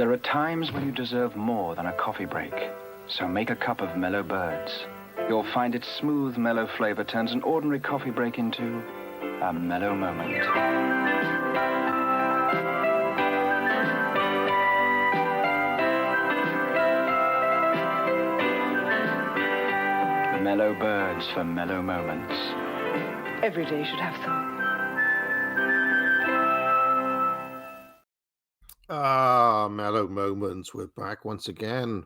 There are times when you deserve more than a coffee break. So make a cup of Mellow Birds. You'll find its smooth, mellow flavor turns an ordinary coffee break into a mellow moment. Mellow Birds for mellow moments. Every day should have some. Mellow Moments. We're back once again.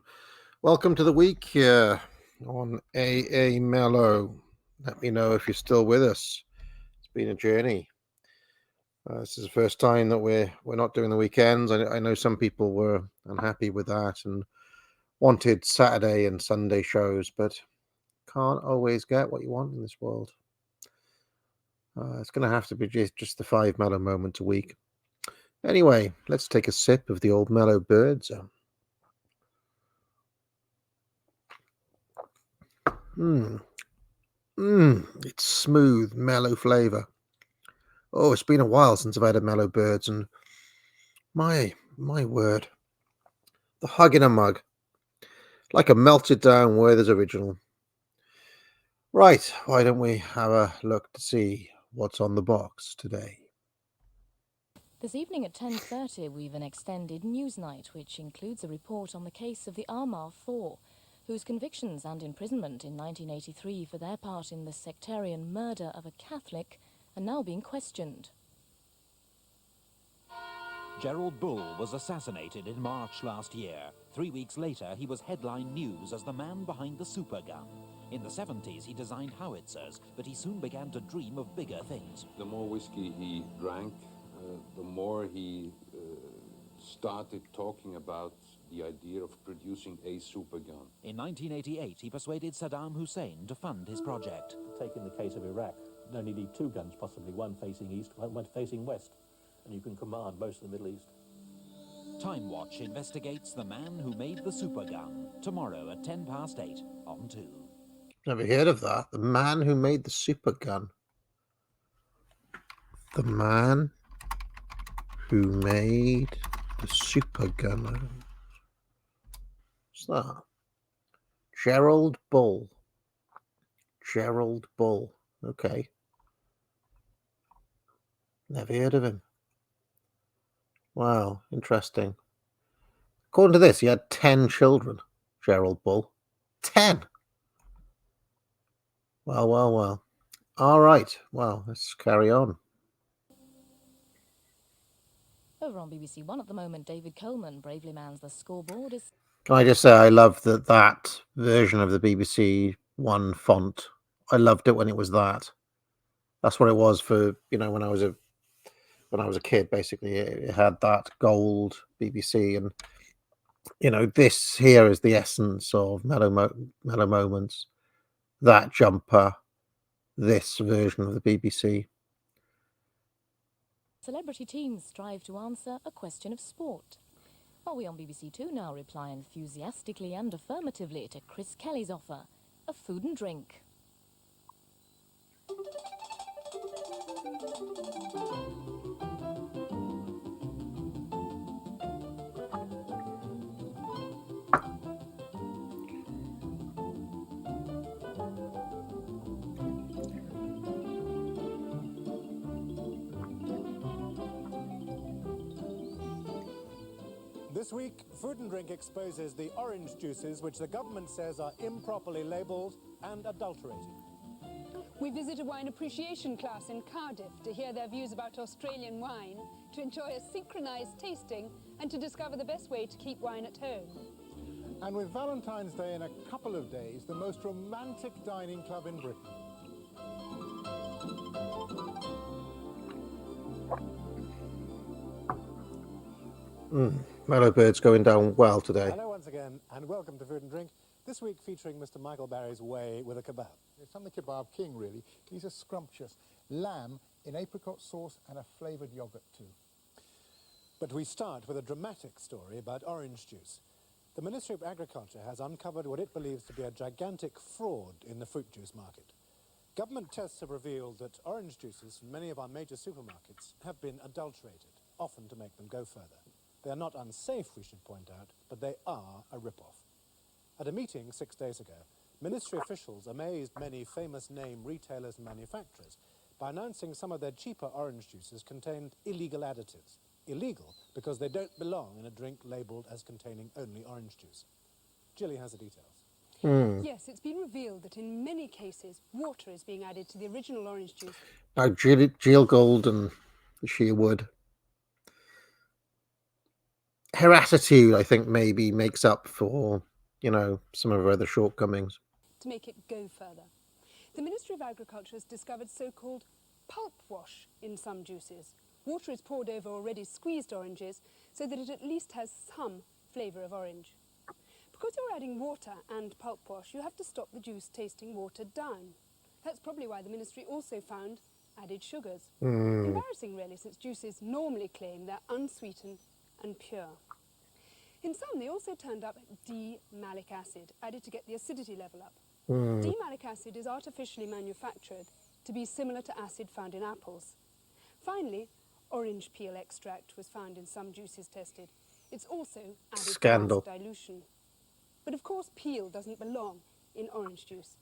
Welcome to the week here on AA Mellow. Let me know if you're still with us. It's been a journey. This is the first time that we're not doing the weekends. I know some people were unhappy with that and wanted Saturday and Sunday shows, but can't always get what you want in this world. It's going to have to be just the 5 mellow moments a week. Anyway, let's take a sip of the old Mellow Birds. It's smooth, mellow flavor. Oh, it's been a while since I've had a Mellow Birds, and my word, the hug in a mug, like a melted down Werther's original. Right, why don't we have a look to see what's on the box today? This evening at 10:30 we've an extended news night which includes a report on the case of the Armagh Four, whose convictions and imprisonment in 1983 for their part in the sectarian murder of a Catholic are now being questioned. Gerald Bull was assassinated in March last year. 3 weeks later, he was headline news as the man behind the supergun. In the 70s, he designed howitzers, but he soon began to dream of bigger things. The more whiskey he drank, the more he started talking about the idea of producing a supergun. In 1988, he persuaded Saddam Hussein to fund his project. Take in the case of Iraq, you only need 2 guns, possibly one facing east, one facing west, and you can command most of the Middle East. Time Watch investigates the man who made the supergun, tomorrow at 8:10 on 2. Never heard of that. The man who made the supergun. The man who made the supergun. What's that? Gerald Bull. Gerald Bull. Okay. Never heard of him. Wow, interesting. According to this, he had 10 children, Gerald Bull. 10! Well. All right. Well, let's carry on. Over on BBC One at the moment, David Coleman bravely mans the scoreboard as... Can I just say I love that version of the BBC One font. I loved it when it was that. That's what it was for, when I was a kid, basically. It had that gold BBC, and this here is the essence of Mellow Moments. That jumper, this version of the BBC. Celebrity teams strive to answer a question of sport. While we on BBC Two now reply enthusiastically and affirmatively to Chris Kelly's offer of food and drink. This week, Food and Drink exposes the orange juices which the government says are improperly labelled and adulterated. We visit a wine appreciation class in Cardiff to hear their views about Australian wine, to enjoy a synchronised tasting and to discover the best way to keep wine at home. And with Valentine's Day in a couple of days, the most romantic dining club in Britain. Mellow Bird's going down well today. Hello once again, and welcome to Food and Drink. This week featuring Mr. Michael Barry's way with a kebab. I'm the kebab king, really. These are scrumptious. Lamb in apricot sauce and a flavoured yoghurt too. But we start with a dramatic story about orange juice. The Ministry of Agriculture has uncovered what it believes to be a gigantic fraud in the fruit juice market. Government tests have revealed that orange juices from many of our major supermarkets have been adulterated, often to make them go further. They are not unsafe, we should point out, but they are a rip-off. At a meeting 6 days ago, ministry officials amazed many famous name retailers and manufacturers by announcing some of their cheaper orange juices contained illegal additives. Illegal because they don't belong in a drink labelled as containing only orange juice. Gilly has the details. Yes, it's been revealed that in many cases, water is being added to the original orange juice. Now, Jill Gold and Shea Wood. Her attitude, I think, maybe makes up for, some of her other shortcomings. To make it go further. The Ministry of Agriculture has discovered so-called pulp wash in some juices. Water is poured over already squeezed oranges so that it at least has some flavour of orange. Because you're adding water and pulp wash, you have to stop the juice tasting watered down. That's probably why the ministry also found added sugars. Embarrassing, really, since juices normally claim they're unsweetened and pure. In some, they also turned up D-malic acid, added to get the acidity level up. D-malic acid is artificially manufactured to be similar to acid found in apples. Finally, orange peel extract was found in some juices tested. It's also added Scandal. to mass dilution. But of course, peel doesn't belong in orange juice.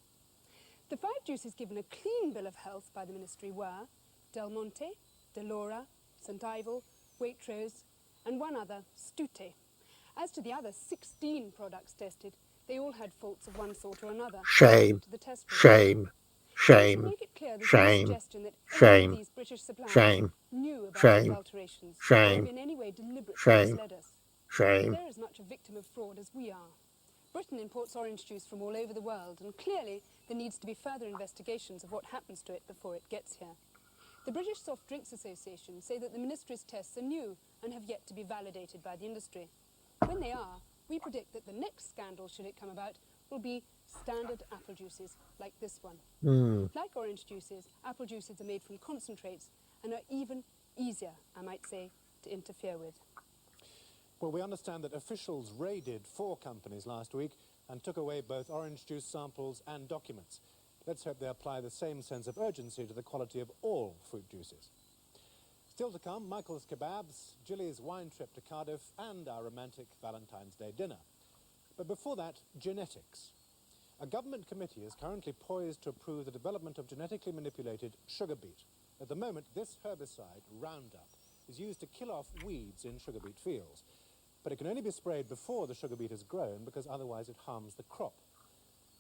The 5 juices given a clean bill of health by the ministry were Del Monte, Delora, St. Ivel, Waitrose, and one other, Stute. As to the other 16 products tested, they all had faults of one sort or another. Shame. To the test Shame. Shame. make it clear there's Shame. no suggestion that any Shame. of these British suppliers Shame. knew about Shame. adulterations or Shame. have in any way deliberately Shame. misled us. Shame. They're as much a victim of fraud as we are. Britain imports orange juice from all over the world, and clearly there needs to be further investigations of what happens to it before it gets here. The British Soft Drinks Association say that the ministry's tests are new and have yet to be validated by the industry. When they are, we predict that the next scandal, should it come about, will be standard apple juices like this one. Like orange juices, apple juices are made from concentrates and are even easier, I might say, to interfere with. Well, we understand that officials raided 4 companies last week and took away both orange juice samples and documents. Let's hope they apply the same sense of urgency to the quality of all fruit juices. Still to come, Michael's kebabs, Gilly's wine trip to Cardiff, and our romantic Valentine's Day dinner. But before that, genetics. A government committee is currently poised to approve the development of genetically manipulated sugar beet. At the moment, this herbicide, Roundup, is used to kill off weeds in sugar beet fields. But it can only be sprayed before the sugar beet has grown because otherwise it harms the crop.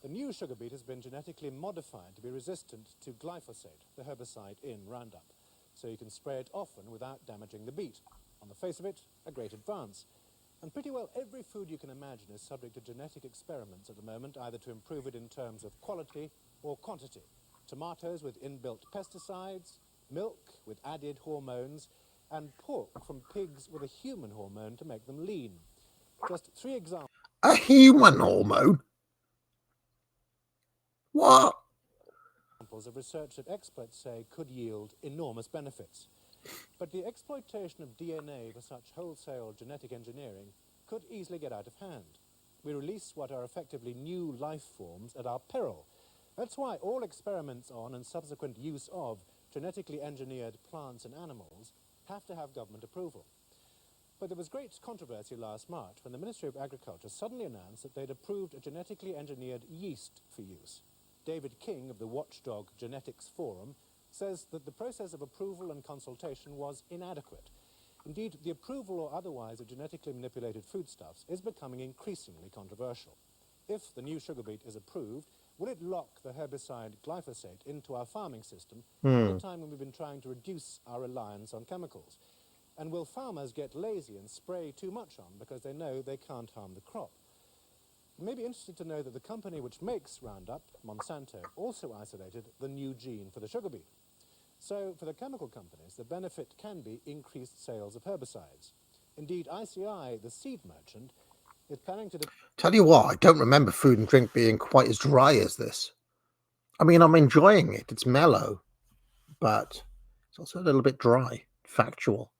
The new sugar beet has been genetically modified to be resistant to glyphosate, the herbicide in Roundup, so you can spray it often without damaging the beet. On the face of it, a great advance. And pretty well every food you can imagine is subject to genetic experiments at the moment, either to improve it in terms of quality or quantity. Tomatoes with inbuilt pesticides, milk with added hormones, and pork from pigs with a human hormone to make them lean. Just 3 examples. A human hormone? What? Of research that experts say could yield enormous benefits. But the exploitation of DNA for such wholesale genetic engineering could easily get out of hand. We release what are effectively new life forms at our peril. That's why all experiments on and subsequent use of genetically engineered plants and animals have to have government approval. But there was great controversy last March when the Ministry of Agriculture suddenly announced that they'd approved a genetically engineered yeast for use. David King of the Watchdog Genetics Forum says that the process of approval and consultation was inadequate. Indeed, the approval or otherwise of genetically manipulated foodstuffs is becoming increasingly controversial. If the new sugar beet is approved, will it lock the herbicide glyphosate into our farming system at a time when we've been trying to reduce our reliance on chemicals? And will farmers get lazy and spray too much on because they know they can't harm the crop? You may be interested to know that the company which makes Roundup, Monsanto, also isolated the new gene for the sugar beet. So, for the chemical companies, the benefit can be increased sales of herbicides. Indeed, ICI, the seed merchant, is planning to... Tell you what, I don't remember food and drink being quite as dry as this. I mean, I'm enjoying it. It's mellow, but it's also a little bit dry, factual.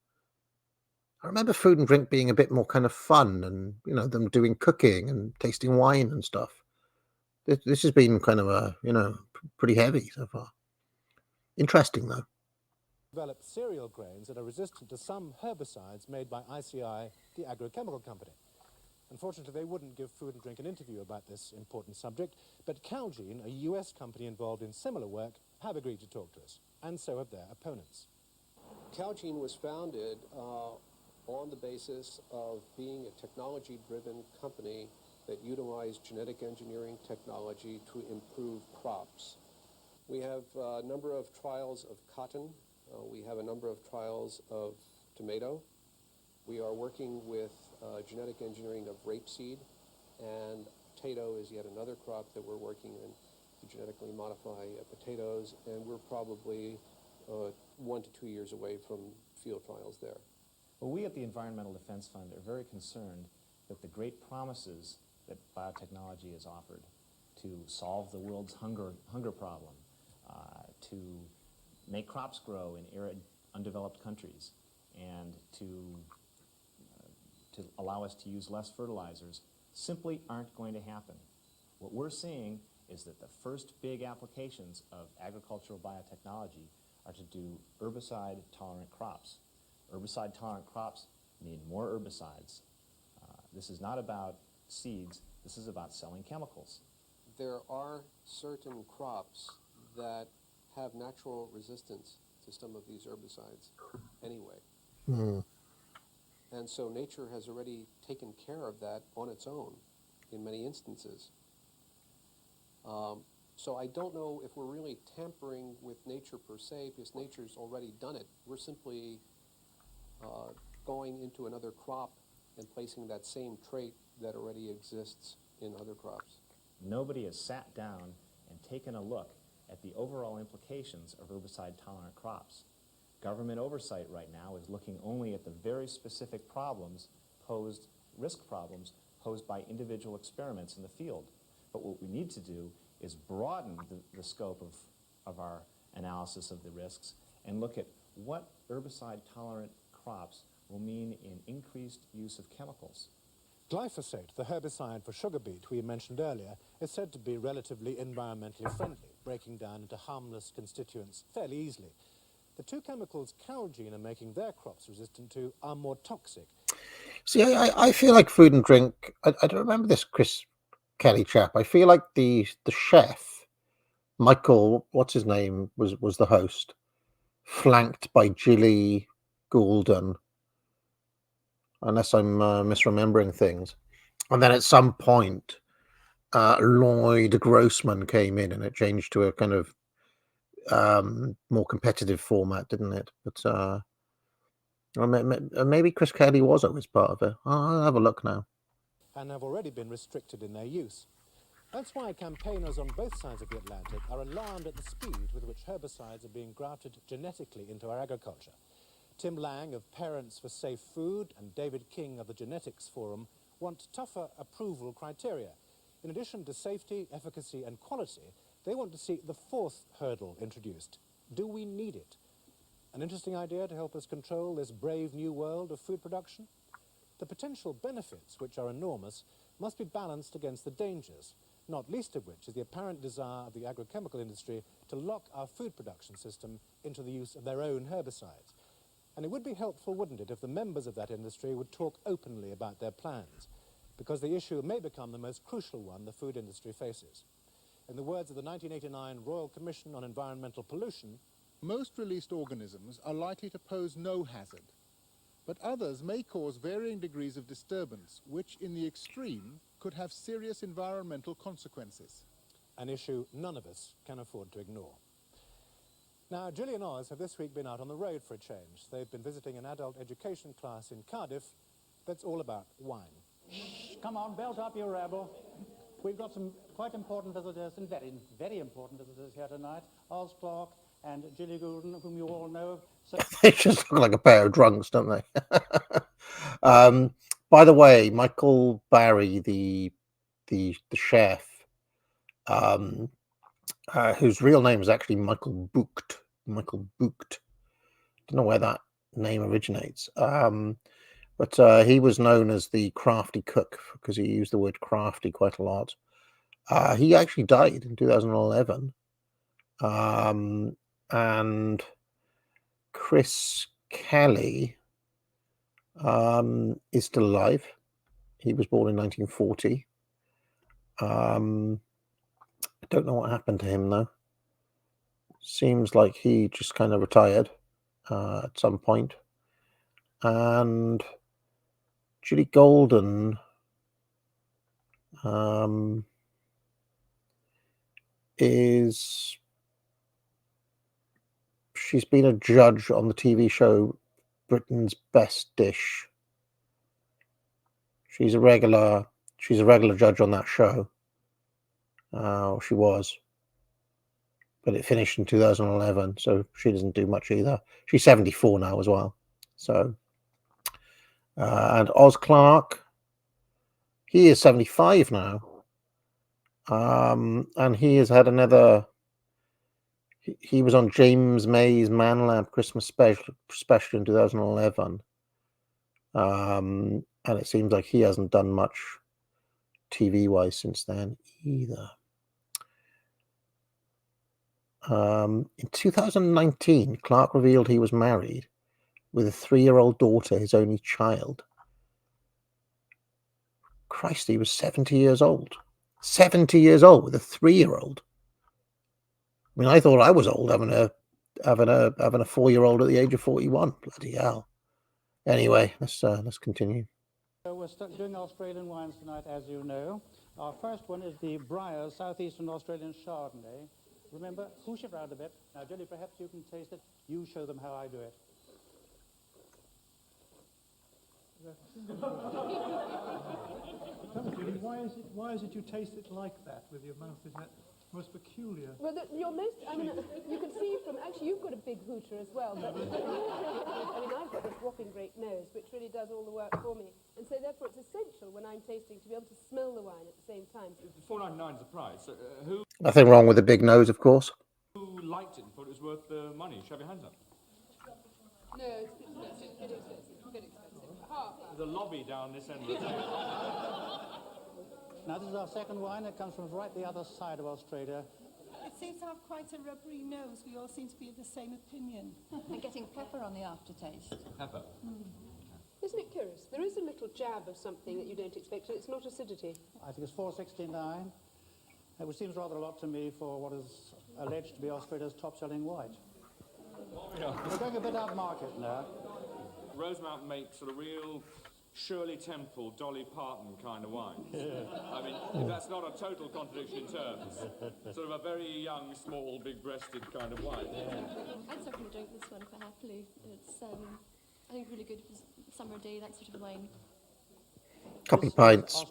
I remember food and drink being a bit more kind of fun and, them doing cooking and tasting wine and stuff. This has been kind of pretty heavy so far. Interesting, though. develop cereal grains that are resistant to some herbicides made by ICI, the agrochemical company. Unfortunately, they wouldn't give Food and Drink an interview about this important subject, but Calgene, a US company involved in similar work, have agreed to talk to us, and so have their opponents. Calgene was founded on the basis of being a technology-driven company that utilized genetic engineering technology to improve crops. We have a number of trials of cotton. We have a number of trials of tomato. We are working with genetic engineering of rapeseed, and potato is yet another crop that we're working in to genetically modify potatoes, and we're probably 1 to 2 years away from field trials there. Well, we at the Environmental Defense Fund are very concerned that the great promises that biotechnology has offered to solve the world's hunger problem, to make crops grow in arid, undeveloped countries, and to allow us to use less fertilizers, simply aren't going to happen. What we're seeing is that the first big applications of agricultural biotechnology are to do herbicide-tolerant crops. Herbicide-tolerant crops need more herbicides. This is not about seeds, this is about selling chemicals. There are certain crops that have natural resistance to some of these herbicides anyway. And so nature has already taken care of that on its own in many instances. So I don't know if we're really tampering with nature per se, because nature's already done it. We're simply going into another crop and placing that same trait that already exists in other crops. Nobody has sat down and taken a look at the overall implications of herbicide-tolerant crops. Government oversight right now is looking only at the very specific risk problems posed by individual experiments in the field. But what we need to do is broaden the scope of our analysis of the risks and look at what herbicide-tolerant crops will mean in increased use of chemicals. Glyphosate, the herbicide for sugar beet we mentioned earlier, is said to be relatively environmentally friendly, breaking down into harmless constituents fairly easily. The two chemicals Calgene are making their crops resistant to are more toxic. See, I feel like Food and Drink, I don't remember this Chris Kelly chap. I feel like the chef, Michael, what's his name, was the host, flanked by Gilly Goulden, unless I'm misremembering things. And then at some point, Lloyd Grossman came in and it changed to a kind of more competitive format, didn't it? But maybe Chris Kelly was always part of it. I'll have a look now. And have already been restricted in their use. That's why campaigners on both sides of the Atlantic are alarmed at the speed with which herbicides are being grafted genetically into our agriculture. Tim Lang of Parents for Safe Food and David King of the Genetics Forum want tougher approval criteria. In addition to safety, efficacy and quality, they want to see the fourth hurdle introduced. Do we need it? An interesting idea to help us control this brave new world of food production? The potential benefits, which are enormous, must be balanced against the dangers, not least of which is the apparent desire of the agrochemical industry to lock our food production system into the use of their own herbicides. And it would be helpful, wouldn't it, if the members of that industry would talk openly about their plans, because the issue may become the most crucial one the food industry faces. In the words of the 1989 Royal Commission on Environmental Pollution, most released organisms are likely to pose no hazard, but others may cause varying degrees of disturbance, which in the extreme could have serious environmental consequences. An issue none of us can afford to ignore. Now, Julie and Oz have this week been out on the road for a change. They've been visiting an adult education class in Cardiff that's all about wine. Shh, come on, belt up, you rebel. We've got some quite important visitors, and very, very important visitors here tonight. Oz Clark and Gilly Goulden, whom you all know. So They just look like a pair of drunks, don't they? By the way, Michael Barry, the chef, whose real name is actually Michael Bucht. Michael Bucht. Don't know where that name originates. But he was known as the crafty cook because he used the word crafty quite a lot. He actually died in 2011. And Chris Kelly is still alive. He was born in 1940. I don't know what happened to him, though. Seems like he just kind of retired at some point. And Julie Golden she's been a judge on the TV show Britain's Best Dish. She's a regular judge on that show. She was, but it finished in 2011, so she doesn't do much either. She's 74 now as well. So, and Oz Clarke, he is 75 now, and he has had another. He was on James May's Man Lab Christmas special in 2011, and it seems like he hasn't done much TV-wise since then either. In 2019, Clarke revealed he was married with a 3-year-old daughter, his only child. Christ, he was 70 years old. 70 years old with a 3-year-old. I mean, I thought I was old having a 4-year-old at the age of 41. Bloody hell. Anyway, let's continue. So we're doing Australian wines tonight, as you know. Our first one is the Briars Southeastern Australian Chardonnay. Remember, push it round a bit. Now, Julie, perhaps you can taste it. You show them how I do it. Tell me, Julie, why is it you taste it like that with your mouth? Is that most peculiar? Well, I mean, you can see from, actually, you've got a big hooter as well, but, I mean, I've got this whopping great nose, which really does all the work for me. And so, therefore, it's essential when I'm tasting to be able to smell the wine at the same time. $4.99 is the price. Who Nothing wrong with a big nose, of course. liked it and thought it was worth the money? Shove your hands up. No, it's a bit expensive, a bit expensive. Half that. There's a lobby down this end of the table. Now, this is our second wine. It comes from right the other side of Australia. It seems to have quite a rubbery nose. We all seem to be of the same opinion. And getting pepper on the aftertaste. Pepper. Isn't it curious? There is a little jab of something that you don't expect, and it's not acidity. I think it's $4.69, which seems rather a lot to me for what is alleged to be Australia's top-selling white. We're going a bit upmarket now. Rosemount makes sort of real Shirley Temple, Dolly Parton kind of wine. I mean, that's not a total contradiction in terms. Sort of a very young, small, big-breasted kind of wine. I'd certainly drink this one quite happily. It's, I think, really good for summer day, that sort of wine. Couple of pints,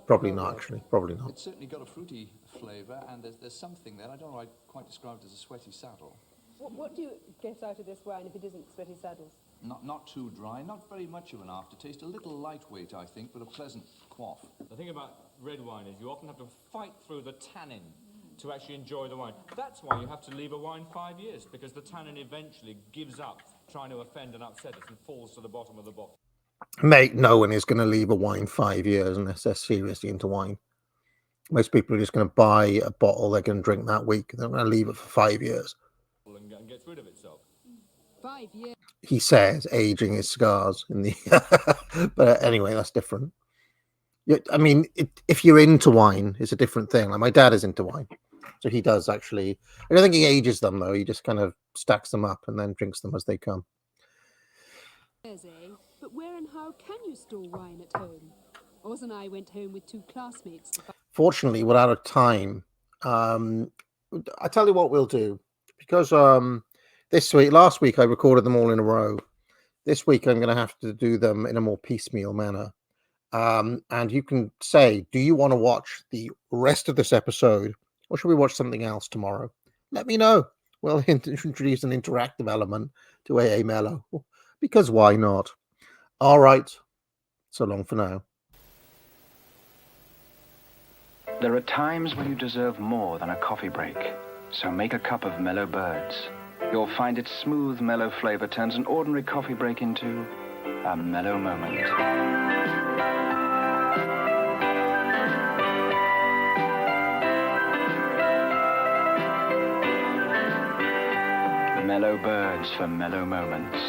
probably not actually, probably not. It's certainly got a fruity flavour, and there's something there. I don't know. I'd quite describe it as a sweaty saddle. What do you get out of this wine if it isn't sweaty saddles? Not too dry, not very much of an aftertaste. A little lightweight, I think, but a pleasant quaff. The thing about red wine is you often have to fight through the tannin to actually enjoy the wine. That's why you have to leave a wine 5 years, because the tannin eventually gives up trying to offend and upset us and falls to the bottom of the bottle. Mate, no one is going to leave a wine 5 years unless they're seriously into wine. Most people are just going to buy a bottle they're going to drink that week. They're going to leave it for 5 years. And gets rid of itself. 5 years. He says, aging his cigars in the. But anyway, that's different. I mean, if you're into wine, it's a different thing. Like my dad is into wine, so he does actually. I don't think he ages them though. He just kind of stacks them up and then drinks them as they come. But where and how can you store wine at home? Oz and I went home with 2 classmates. Fortunately, we're out of time. I tell you what we'll do, because last week I recorded them all in a row. This week I'm going to have to do them in a more piecemeal manner. And you can say, do you want to watch the rest of this episode, or should we watch something else tomorrow? Let me know. We'll introduce an interactive element to AA Mellow, because why not? All right. So long for now. There are times when you deserve more than a coffee break, so make a cup of Mellow Birds. You'll find its smooth, mellow flavor turns an ordinary coffee break into a mellow moment. mellow birds for mellow moments.